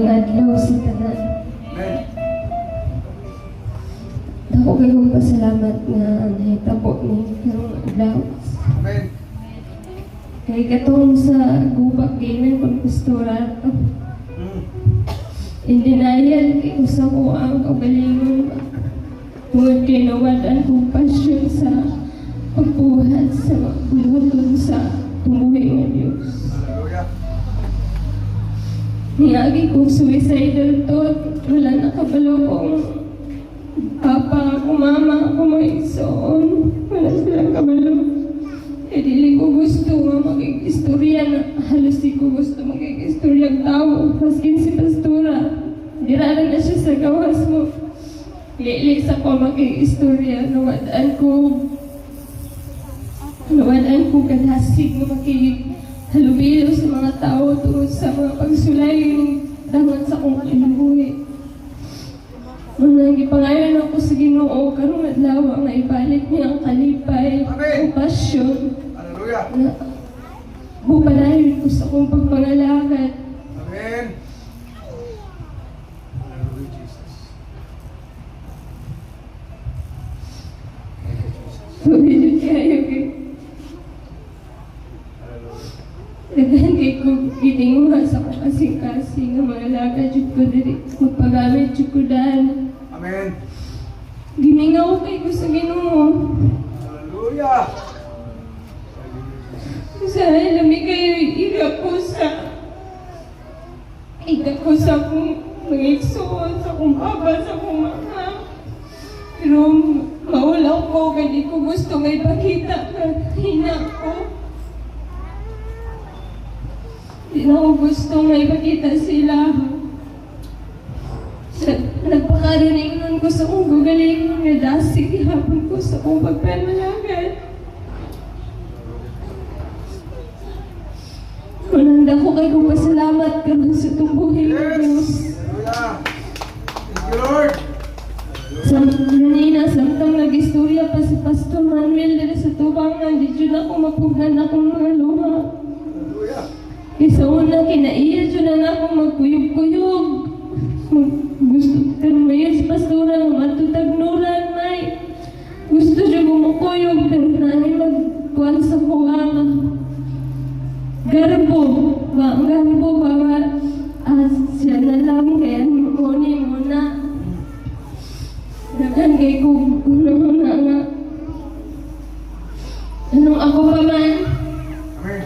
adlaw sa tanan. Amen. Dako kay kong pasalamat nga nahitabo ni karong adlaw. Amen. Kay katong sa gubak ginan kong pastora. In denial kay usa ko ang kaugalingon. Tungod kay nawalan kong pasyon sa pagbuhat sa buhaton sa tumuhi ng Diyos. Hallelujah. Niyagi kong suicidal thought. Wala nakabalo kong papa ako, mama ako, mga igsoon. Wala silang kabalo. Eh, dili ko gusto nga mag-istorya na halos di ko gusto mag-istorya ang tao. Maskin si pastora, dirala na siya sa gawas mo. Lilis ako mag-istorya. Nawadaan ko kadasig na makihalubilo sa mga tao tungkol sa mga pagsulay ng dangan sa kong kinabuhi. Nung gipangayon ako sa Ginoo, karong adlaw nga ibalik niya ang kalipay, ang pasyon, Hallelujah. na bupalayon ko sa kong pagpangalakad. Amen. Hallelujah, Jesus. Thank you, Jesus. Pumilid kayo kay Hallelujah. daghan kay ko gitinguha sa kong kasing-kasing nga mga lakad jud ko diri magpagamit jud ko daan. Amen. Gimingaw kay ko sa Ginoo. Hallelujah. Sa lami kayo iga ko sa akong mga igsoon, sa akong baba, sa akong mga. Pero maulaw ko, kaya di ko gusto nga ipakita na hina ko. Di na ko gusto nga ipakita sila. Nagpakaroningan ko sa akong gugalingon nga dasig, ihapon ko sa akong pagpanalagad. Mananda ko kay kong pasalamat karon sa tumbuhin ng Diyos. Hallelujah. Thank you, Lord. Ganina, samtang nag-istorya pa si Pastor Manuel dito sa tubangan, di dyan ako mapughan akong mga luha. Hallelujah. Isa una, kinaiya dyan na akong magkuyog-kuyog. Gusto ka naman si Pastora, matutagnuran, may. Gusto dyan bumukuyog, pero nahin magkuhan sa kuwang. Garbo, ang garbo, siya na lang, kaya muna. Dagan kay ko, una nga. Anong ako pa man? Amen.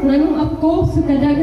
Nanong ako sa kadag